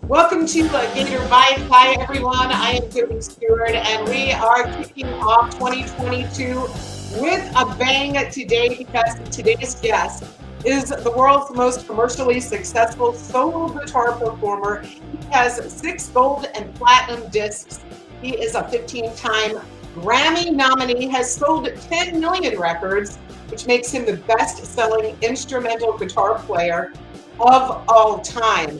Welcome to Gator Bites. Hi, everyone. I am Jodi Stewart, and we are kicking off 2022 with a bang today because today's guest is the world's most commercially successful solo guitar performer. He has 6 gold and platinum discs. He is a 15-time Grammy nominee, has sold 10 million records, which makes him the best-selling instrumental guitar player of all time.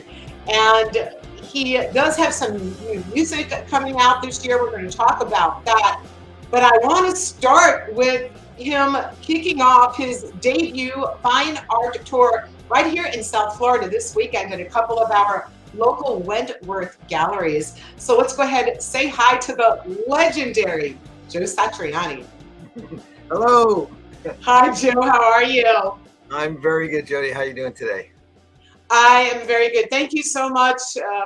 And he does have some new music coming out this year. We're going to talk about that. But I want to start with him kicking off his debut Fine Art Tour right here in South Florida this weekend at a couple of our local Wentworth galleries. So let's go ahead and say hi to the legendary Joe Satriani. Hello. Hi, Joe. How are you? I'm very good, Jodi. How are you doing today? I am very good. Thank you so much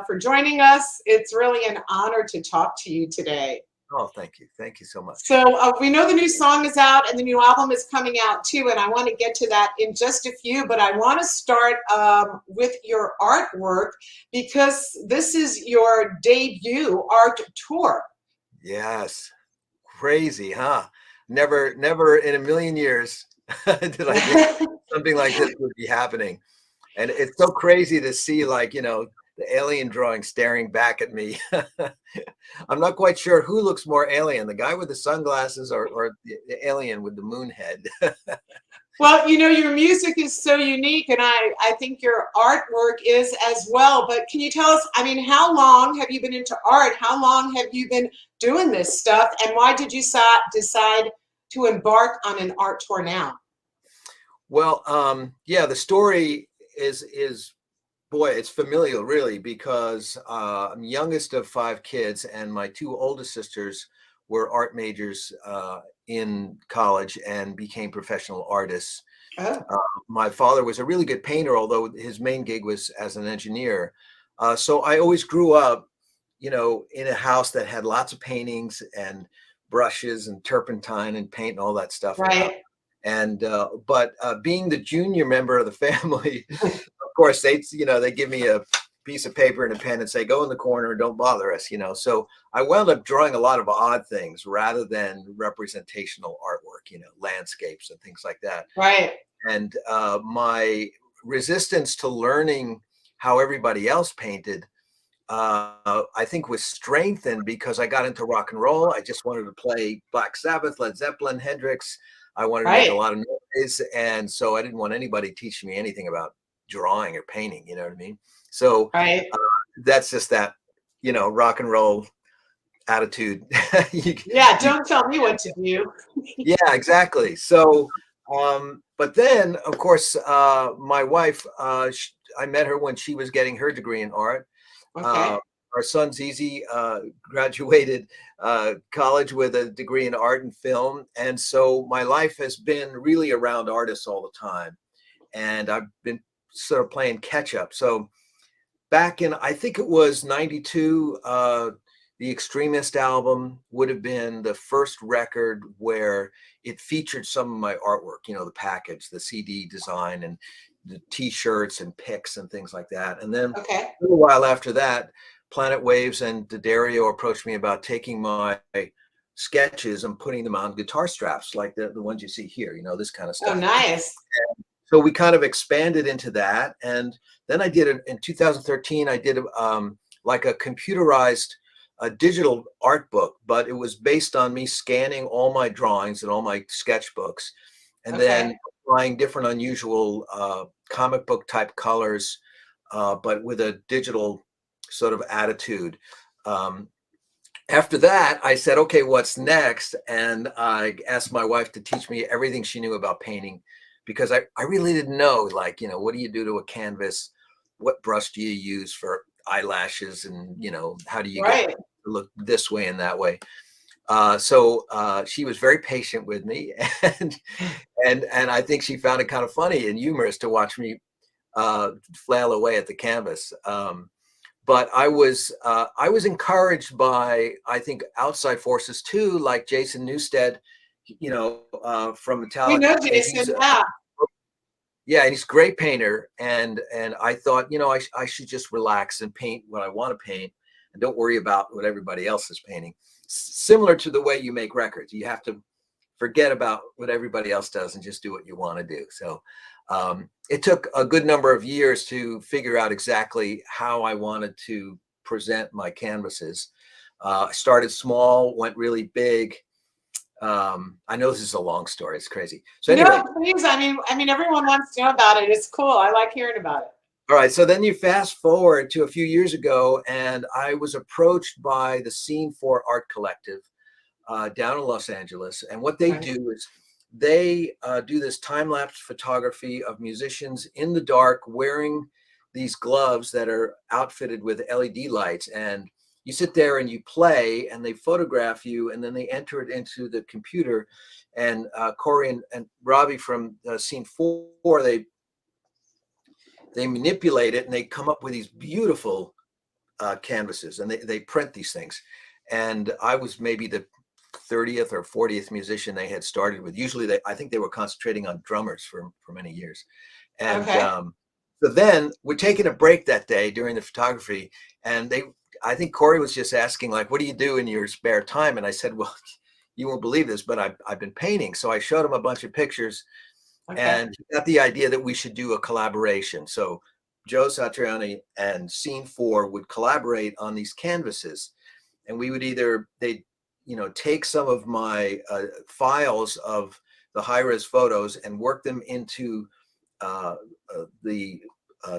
for joining us. It's really an honor to talk to you today. Oh, thank you. Thank you so much. So we know the new song is out and the new album is coming out too, and I want to get to that in just a few, but I want to start with your artwork because this is your debut art tour. Yes. Crazy, huh? Never in a million years did I think something like this would be happening. And it's so crazy to see, like, the alien drawing staring back at me. I'm not quite sure who looks more alien, the guy with the sunglasses or the alien with the moon head. Well, your music is so unique, and I think your artwork is as well. But can you tell us, how long have you been into art? How long have you been doing this stuff? And why did you decide to embark on an art tour now? Well, yeah, the story is boy, it's familial, really, because I'm youngest of 5 kids, and my 2 oldest sisters were art majors in college and became professional artists. Oh, My father was a really good painter, although his main gig was as an engineer. So I always grew up, in a house that had lots of paintings and brushes and turpentine and paint and all that stuff around. right. And but being the junior member of the family, of course, they give me a piece of paper and a pen and say, go in the corner, don't bother us. So I wound up drawing a lot of odd things rather than representational artwork, landscapes and things like that. Right. And my resistance to learning how everybody else painted, I think, was strengthened because I got into rock and roll. I just wanted to play Black Sabbath, Led Zeppelin, Hendrix. I wanted to make a Right. lot of noise. And so I didn't want anybody teaching me anything about drawing or painting, you know what I mean? So Right. that's just that, rock and roll attitude. you, Yeah, you, don't tell me what to do. yeah, exactly. So, but then, of course, my wife, I met her when she was getting her degree in art. Uh, Okay. our son Zizi graduated college with a degree in art and film. And so my life has been really around artists all the time. And I've been sort of playing catch up. So back in, I think it was 92, the Extremist album would have been the first record where it featured some of my artwork, the package, the CD design and the t-shirts and pics and things like that. And then Okay. a little while after that, Planet Waves and D'Addario approached me about taking my sketches and putting them on guitar straps, like the ones you see here, this kind of Oh, stuff. nice. So we kind of expanded into that. And then I did it in 2013. I did like a computerized digital art book, but it was based on me scanning all my drawings and all my sketchbooks and then Okay. applying different unusual comic book type colors, but with a digital sort of attitude. After that, I said, okay, what's next? And I asked my wife to teach me everything she knew about painting, because I really didn't know, like, what do you do to a canvas? What brush do you use for eyelashes? And, how do you get Right. to look this way and that way? So she was very patient with me, and I think she found it kind of funny and humorous to watch me flail away at the canvas. But I was encouraged by, I think, outside forces too, like Jason Newsted, from We Metallica. know He's Jason. Yeah. Yeah, and he's a great painter. And I thought, I should just relax and paint what I want to paint and don't worry about what everybody else is painting. Similar to the way you make records. You have to forget about what everybody else does and just do what you want to do. So it took a good number of years to figure out exactly how I wanted to present my canvases. I started small, went really big. I know this is a long story. It's crazy. So No, anyway, please. I mean, everyone wants to know about it. It's cool. I like hearing about it. all right. So then you fast forward to a few years ago, and I was approached by the Scene 4 Art Collective down in Los Angeles. And what they Okay. do is they do this time-lapse photography of musicians in the dark wearing these gloves that are outfitted with LED lights. And you sit there and you play, and they photograph you, and then they enter it into the computer. And Corey and Robbie from Scene 4, they manipulate it, and they come up with these beautiful canvases, and they print these things. And I was maybe the 30th or 40th musician they had started with. Usually I think they were concentrating on drummers for many years. And Okay. so then we're taking a break that day during the photography, and I think Corey was just asking, like, what do you do in your spare time? And I said, well, you won't believe this, but I've been painting. So I showed him a bunch of pictures, Okay. and he got the idea that we should do a collaboration. So Joe Satriani and Scene 4 would collaborate on these canvases, and we would they'd take some of my files of the high-res photos and work them into the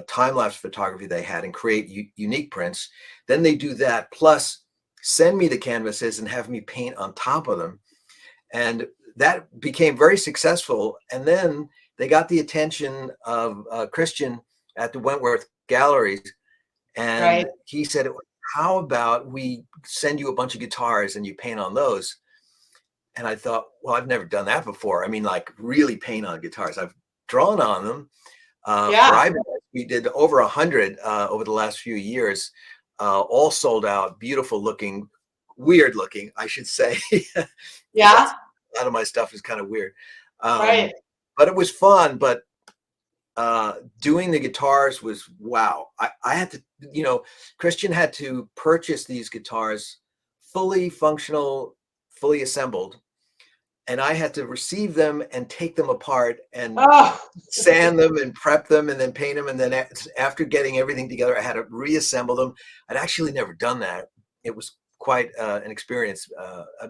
time-lapse photography they had and create unique prints. Then they do that, plus send me the canvases and have me paint on top of them. And that became very successful. And then they got the attention of Christian at the Wentworth Galleries, and Right. he said, how about we send you a bunch of guitars and you paint on those? And I thought, well, I've never done that before. I mean, like, really paint on guitars. I've drawn on them for Yeah. Ivan. We did over 100 over the last few years, all sold out, beautiful looking, weird looking, I should say. Yeah. A lot of my stuff is kind of weird. Right. But it was fun. But doing the guitars was wow. I had to, Christian had to purchase these guitars fully functional, fully assembled, and I had to receive them and take them apart and Oh. sand them and prep them and then paint them. And then after getting everything together, I had to reassemble them. I'd actually never done that. It was quite an experience,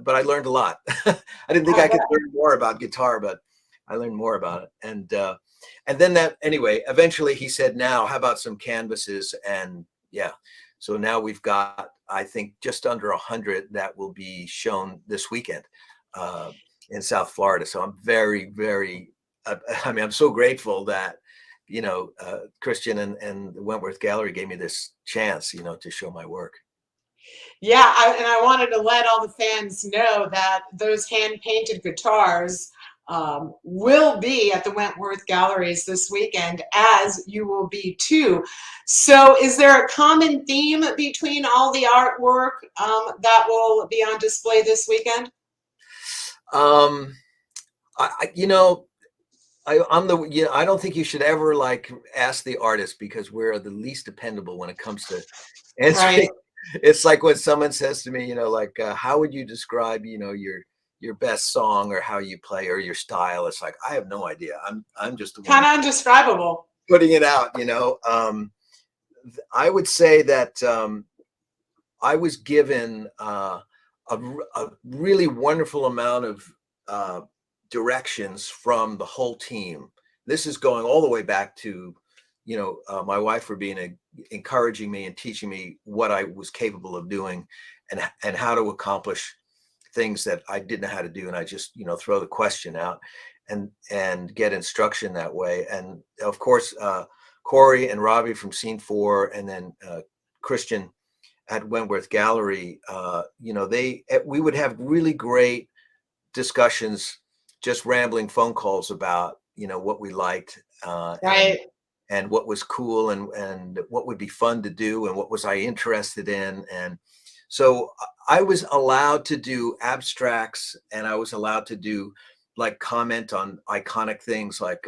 but I learned a lot. I didn't think I I bet. could learn more about guitar, but I learned more about it. And then anyway, eventually he said, now how about some canvases? And yeah, so now we've got, I think, just under 100 that will be shown this weekend in South Florida. So I'm very, very, I mean, I'm so grateful that, Christian and the Wentworth Gallery gave me this chance, to show my work. Yeah, and I wanted to let all the fans know that those hand-painted guitars will be at the Wentworth Galleries this weekend, as you will be too. So is there a common theme between all the artwork that will be on display this weekend? Um, I'm the, I don't think you should ever like ask the artist, because we're the least dependable when it comes to answering. Right. It's like when someone says to me, like, how would you describe, your best song or how you play or your style? It's like, I have no idea. I'm just the Kind one of indescribable. putting it out. I would say that I was given a really wonderful amount of directions from the whole team. This is going all the way back to, my wife for being encouraging me and teaching me what I was capable of doing, and how to accomplish things that I didn't know how to do. And I just, throw the question out and get instruction that way. And of course, Corey and Robbie from Scene 4, and then Christian at Wentworth Gallery, we would have really great discussions, just rambling phone calls about, what we liked, Right. and what was cool, and what would be fun to do, and what was I interested in. And so I was allowed to do abstracts, and I was allowed to do like comment on iconic things like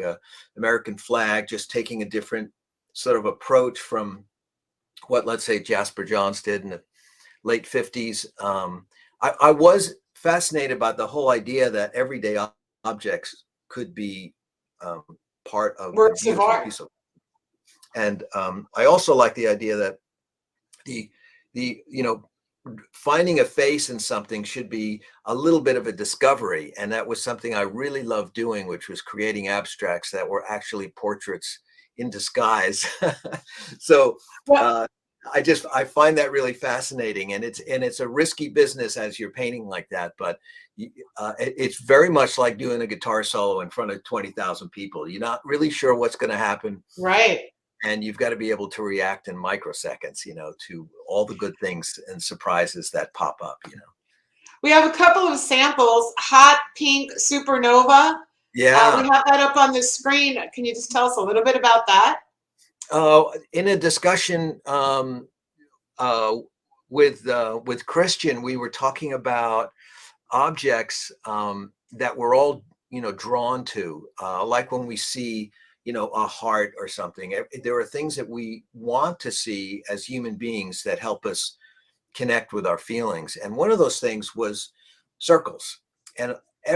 American flag, just taking a different sort of approach from what, let's say, Jasper Johns did in the late 50s. I was fascinated by the whole idea that everyday objects could be um, part of a Works of beautiful art. piece of. And I also like the idea that the finding a face in something should be a little bit of a discovery, and that was something I really loved doing, which was creating abstracts that were actually portraits in disguise. So Well, uh, I find that really fascinating, and it's a risky business as you're painting like that, but it's very much like doing a guitar solo in front of 20,000 people. You're not really sure what's going to happen, right. and you've got to be able to react in microseconds, to all the good things and surprises that pop up. We have a couple of samples. Hot Pink Supernova. We Yeah. have that up on the screen. Can you just tell us a little bit about that? In a discussion with Christian, we were talking about objects that we're all drawn to, like when we see a heart or something. There are things that we want to see as human beings that help us connect with our feelings, and one of those things was circles. And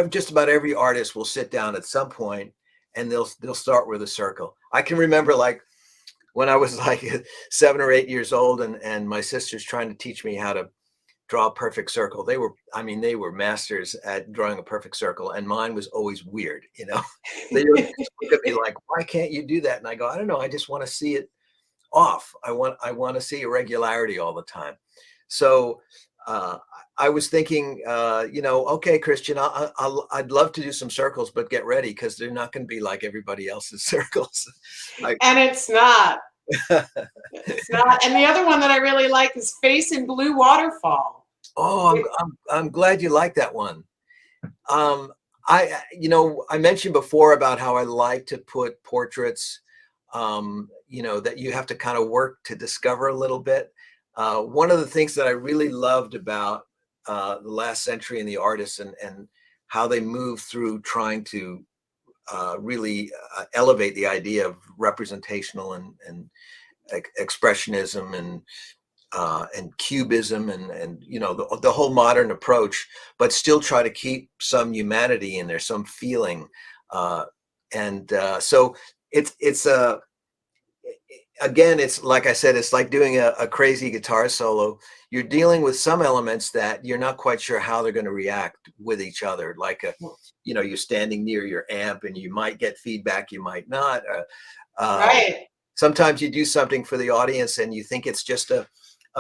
just about every artist will sit down at some point and they'll start with a circle. I can remember, like, when I was like 7 or 8 years old, and my sisters trying to teach me how to draw a perfect circle. They were masters at drawing a perfect circle, and mine was always weird. They would just look at me like, why can't you do that? And I go, I don't know, I just want to see it off. I want to see irregularity all the time. So I was thinking, okay, Christian, I'd love to do some circles, but get ready, because they're not going to be like everybody else's circles. And it's not. It's not. And the other one that I really like is Face in Blue Waterfall. Oh, I'm glad you like that one. I mentioned before about how I like to put portraits, that you have to kind of work to discover a little bit. One of the things that I really loved about the last century and the artists, and how they moved through trying to really elevate the idea of representational and expressionism and cubism and the whole modern approach, but still try to keep some humanity in there, some feeling, so it's again, it's like I said, it's like doing a crazy guitar solo. You're dealing with some elements that you're not quite sure how they're going to react with each other. Like you're standing near your amp, and you might get feedback, you might not. Right. Sometimes you do something for the audience and you think it's just a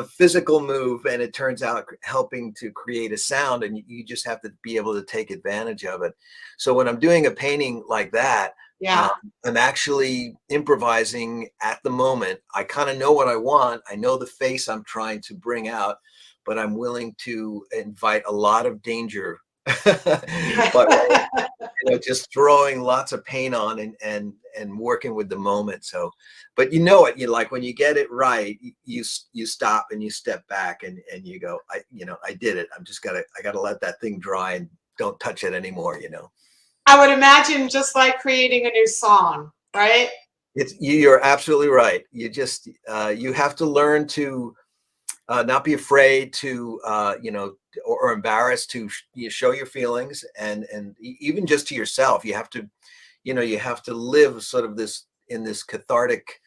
physical move, and it turns out helping to create a sound, and you just have to be able to take advantage of it. So when I'm doing a painting like that, Yeah. I'm actually improvising at the moment. I kind of know what I want. I know the face I'm trying to bring out, but I'm willing to invite a lot of danger, but just throwing lots of paint on and working with the moment. So, but you like when you get it right, you stop and you step back and you go, I did it. I gotta let that thing dry and don't touch it anymore. I would imagine just like creating a new song, right? You're absolutely right. You have to learn to not be afraid to or embarrassed to show your feelings, and even just to yourself. You have to live sort of in this cathartic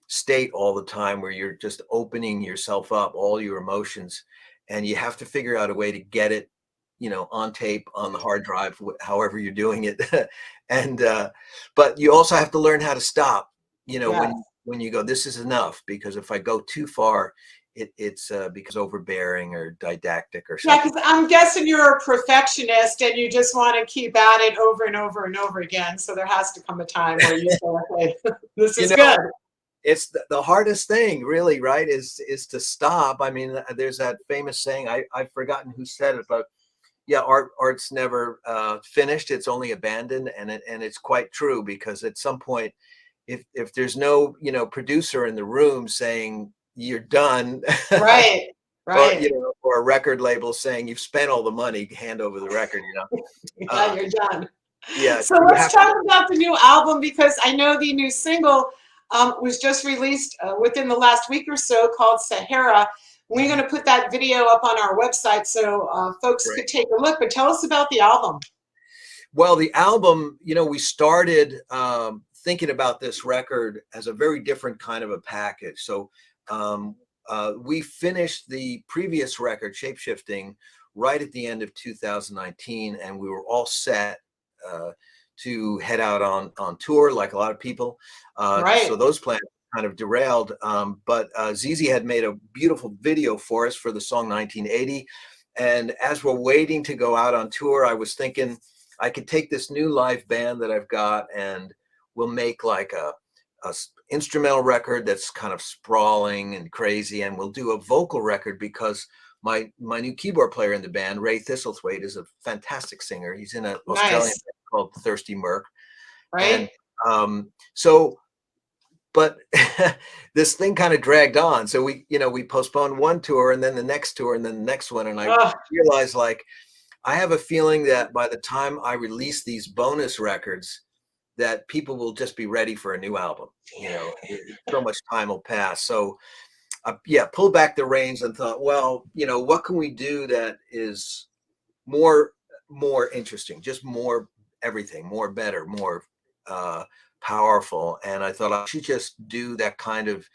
state all the time, where you're just opening yourself up, all your emotions, and you have to figure out a way to get it on tape, on the hard drive, however you're doing it. And but you also have to learn how to stop, Yes. when you go, this is enough, because if I go too far, it's because overbearing or didactic or Yeah, something. because I'm guessing you're a perfectionist and you just want to keep at it over and over and over again. So there has to come a time where you say, okay, this is good. It's the hardest thing, really, right, is to stop. I mean, there's that famous saying, I've forgotten who said it, but yeah, art's never finished, it's only abandoned. And it's quite true, because at some point, if there's no producer in the room saying you're done, Right. Right. or a record label saying you've spent all the money, hand over the record. Yeah, you're done. Yeah, So you let's have to. talk about the new album because I know the new single was just released within the last week or so called Sahara. We're going to put that video up on our website so folks could Right. take a look. But tell us about the album. Well, the album, we started thinking about this record as a very different kind of a package. So um, we finished the previous record, Shapeshifting, right at the end of 2019, and we were all set to head out on tour, like a lot of people. So Right. those plans kind of derailed. But ZZ had made a beautiful video for us for the song 1980. And as we're waiting to go out on tour, I was thinking, I could take this new live band that I've got and we'll make like a instrumental record that's kind of sprawling and crazy, and we'll do a vocal record because my new keyboard player in the band, Ray Thistlethwaite, is a fantastic singer. He's in an Australian Nice. band called Thirsty Merc. And Right. so but this thing kind of dragged on. So we postponed one tour and then the next tour and then the next one. And I Oh, realized, like, I have a feeling that by the time I release these bonus records, that people will just be ready for a new album. So much time will pass. So yeah, pulled back the reins and thought, well, what can we do that is more more interesting, just more everything, more better, more uh, powerful. And I thought I should just do that kind of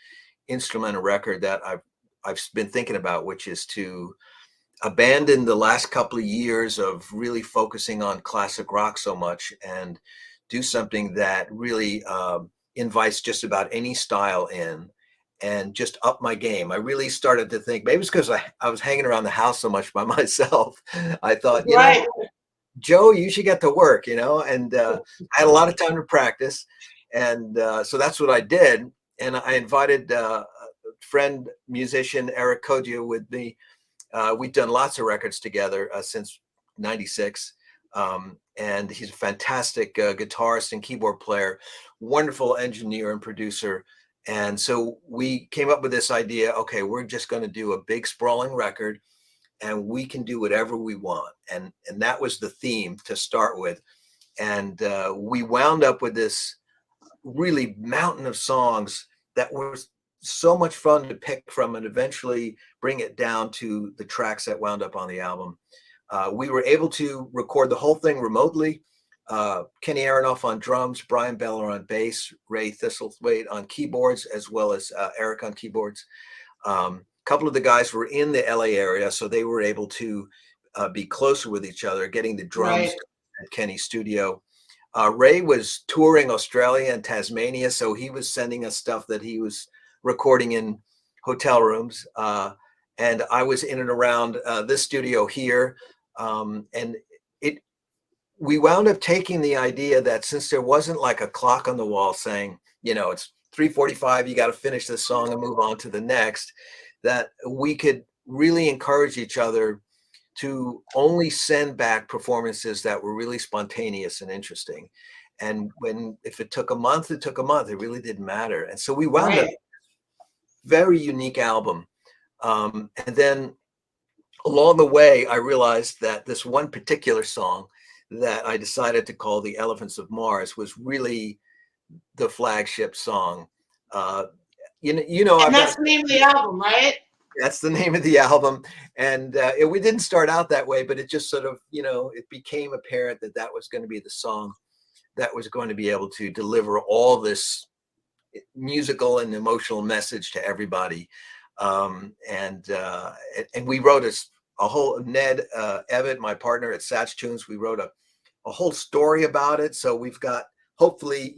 instrumental record that I've been thinking about, which is to abandon the last couple of years of really focusing on classic rock so much and do something that really invites just about any style in and just up my game. I really started to think, maybe it's because I was hanging around the house so much by myself. I thought, right. Joe, you should get to work, and I had a lot of time to practice. And so that's what I did. And I invited a friend, musician, Eric Kodia, with me. We've done lots of records together since '96. And he's a fantastic guitarist and keyboard player, wonderful engineer and producer. And so we came up with this idea, okay, we're just going to do a big sprawling record and we can do whatever we want. And that was the theme to start with. And we wound up with this really mountain of songs that were so much fun to pick from and eventually bring it down to the tracks that wound up on the album. We were able to record the whole thing remotely. Kenny Aronoff on drums, Brian Beller on bass, Ray Thistlethwaite on keyboards, as well as Eric on keyboards. A couple of the guys were in the LA area, so they were able to be closer with each other, getting the drums Right. at Kenny's studio. Ray was touring Australia and Tasmania, so he was sending us stuff that he was recording in hotel rooms. And I was in and around this studio here. And we wound up taking the idea that since there wasn't like a clock on the wall saying, it's 3:45, you got to finish this song and move on to the next, that we could really encourage each other to only send back performances that were really spontaneous and interesting. And if it took a month, it took a month. It really didn't matter. And so we wound up Right. very unique album. And then along the way, I realized that this one particular song that I decided to call The Elephants of Mars was really the flagship song. Uh, And I've that's got the name of the album, right? That's the name of the album. And we didn't start out that way, but it just sort of, it became apparent that that was going to be the song that was going to be able to deliver all this musical and emotional message to everybody. And we wrote a whole, Ned Evatt, my partner at Satch Tunes, we wrote a whole story about it. So we've got hopefully,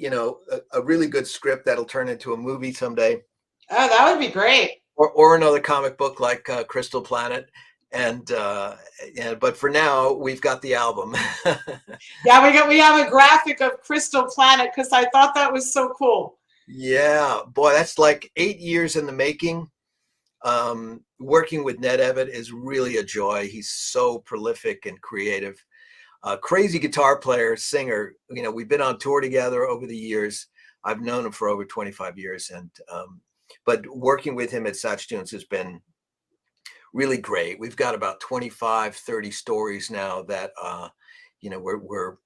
a really good script that'll turn into a movie someday. Oh, that would be great. Or another comic book like Crystal Planet. But for now, we've got the album. Yeah, we have a graphic of Crystal Planet because I thought that was so cool. Yeah, boy, that's like 8 years in the making. Working with Ned Evatt is really a joy. He's so prolific and creative. Crazy guitar player, singer. We've been on tour together over the years. I've known him for over 25 years. But working with him at Satch Tunes has been really great. We've got about 25, 30 stories now that, we're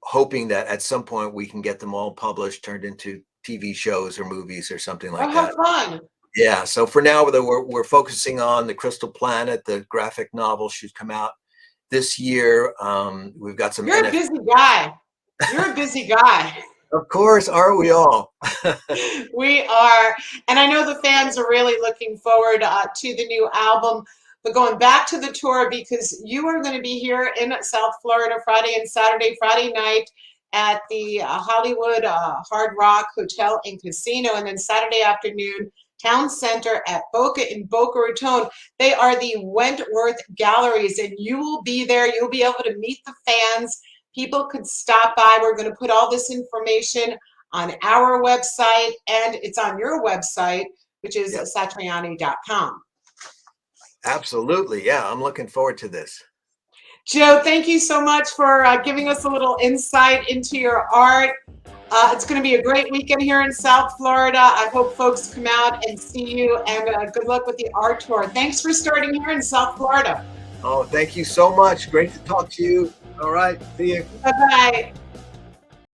hoping that at some point we can get them all published, turned into TV shows or movies or something Oh, like how that. fun. Yeah. So for now, we're focusing on the Crystal Planet, the graphic novel should come out this year. We've got some You're a NFT. busy guy. You're a busy guy. Of course, are we all? We are. And I know the fans are really looking forward to the new album. But going back to the tour, because you are going to be here in South Florida Friday and Saturday, Friday night at the Hollywood Hard Rock Hotel and Casino, and then Saturday afternoon, Town Center at Boca in Boca Raton. They are the Wentworth Galleries, and you will be there. You'll be able to meet the fans. People could stop by. We're going to put all this information on our website, and it's on your website, which is Yep. satriani.com. Absolutely. Yeah, I'm looking forward to this. Joe, thank you so much for giving us a little insight into your art. It's going to be a great weekend here in South Florida. I hope folks come out and see you, and good luck with the art tour. Thanks for starting here in South Florida. Oh, thank you so much. Great to talk to you. All right. See you. Bye-bye.